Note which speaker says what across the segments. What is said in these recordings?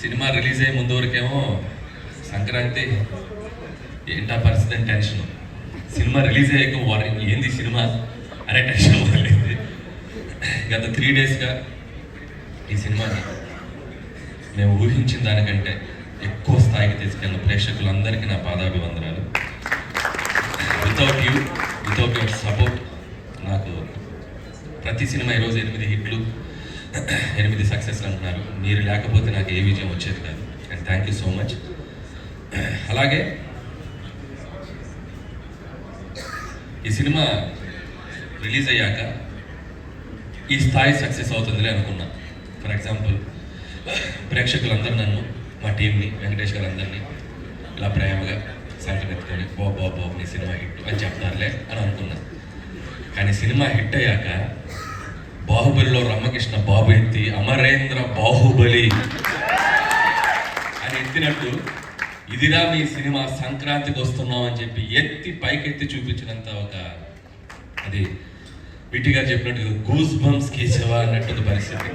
Speaker 1: Cinema release అయ్యే ముందు వరకేమో సంక్రాంతి ఏంటా పరిస్థితి అని టెన్షన్, సినిమా రిలీజ్ అయ్యాక ఏంది సినిమా అనే టెన్షన్ మొదలైంది. గత 3 డేస్గా ఈ సినిమాని మేము ఊహించిన దానికంటే ఎక్కువ స్థాయికి తీసుకెళ్ళిన ప్రేక్షకులందరికీ నా పాదాభివందనాలు. వితౌట్ యువర్ సపోర్ట్ నాకు ప్రతి సినిమా ఈరోజు 8 హిట్లు 8 సక్సెస్లు అంటున్నారు. మీరు లేకపోతే నాకు ఏ విజయం వచ్చేది కాదు. And thank you so much. అలాగే ఈ సినిమా రిలీజ్ అయ్యాక ఈ స్థాయి సక్సెస్ అవుతుందిలే అనుకున్నా. ఫర్ ఎగ్జాంపుల్ ప్రేక్షకులందరూ నన్ను, మా టీంని, వెంకటేష్ గారు అందరినీ ఇలా ప్రేమగా సంకనెత్తుకొని బాబు నీ సినిమా హిట్ అని చెప్తారులే అని అనుకున్నా. కానీ సినిమా హిట్ అయ్యాక బాహుబలిలో రమ్మకృష్ణ బాబు ఎత్తి అమరేంద్ర బాహుబలి అని ఎత్తినట్టు ఇదిరా మీ సినిమా సంక్రాంతికి వస్తున్నాం అని చెప్పి ఎత్తి పైకెత్తి చూపించినంత ఒక అది విటిగా చెప్పినట్టు గూస్ బంప్స్ కేశవా అన్నట్టు పరిస్థితి.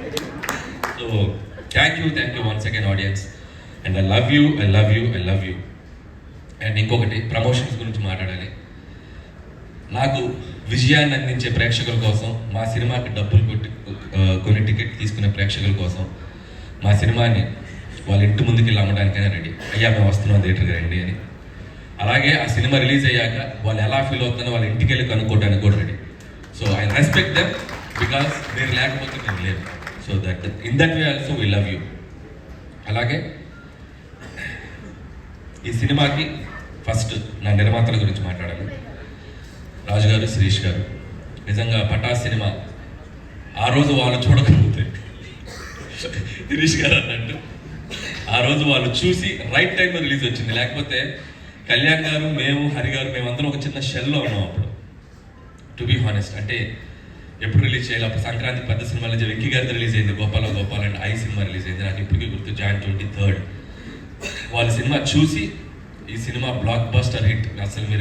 Speaker 1: So thank you once again audience. And I love you. And ఇంకొకటి ప్రమోషన్స్ గురించి మాట్లాడాలి. నాకు విజయాన్ని అందించే ప్రేక్షకుల కోసం, మా సినిమాకి డబ్బులు కొన్ని టికెట్ తీసుకునే ప్రేక్షకుల కోసం మా సినిమాని వాళ్ళ ఇంటి ముందుకు వెళ్ళి అమ్మడానికైనా రెడీ. అయ్యా మేము వస్తున్నాం థియేటర్కి రండి అని. అలాగే ఆ సినిమా రిలీజ్ అయ్యాక వాళ్ళు ఎలా ఫీల్ అవుతుందో వాళ్ళ ఇంటికి వెళ్ళి కనుక్కోవడానికి కూడా ready. So I respect them because మీరు లేకపోతే నేను లేదు. So that in that way also we love you. అలాగే ఈ సినిమాకి ఫస్ట్ నా నిర్మాతల గురించి మాట్లాడాలి. రాజు గారు, శిరీష్ గారు నిజంగా పటాస్ సినిమా ఆ రోజు వాళ్ళు చూడకపోతే శిరీష్ గారు అన్నట్టు ఆ రోజు వాళ్ళు చూసి రైట్ టైంలో రిలీజ్ వచ్చింది. లేకపోతే కళ్యాణ్ గారు, మేము, హరి గారు, మేమందరం ఒక చిన్న షెల్లో ఉన్నాం అప్పుడు. టు బీ హానెస్ట్, అంటే ఎప్పుడు రిలీజ్ చేయాలి. అప్పుడు సంక్రాంతి పెద్ద సినిమాలు వెంకీ గారితో రిలీజ్ అయింది, Gopala and I cinema release అయింది. నాకు ఇప్పటికీ గుర్తు, January 23rd. వాళ్ళ సినిమా చూసి ఈ సినిమా బ్లాక్ బస్టర్ హిట్, అసలు మీరు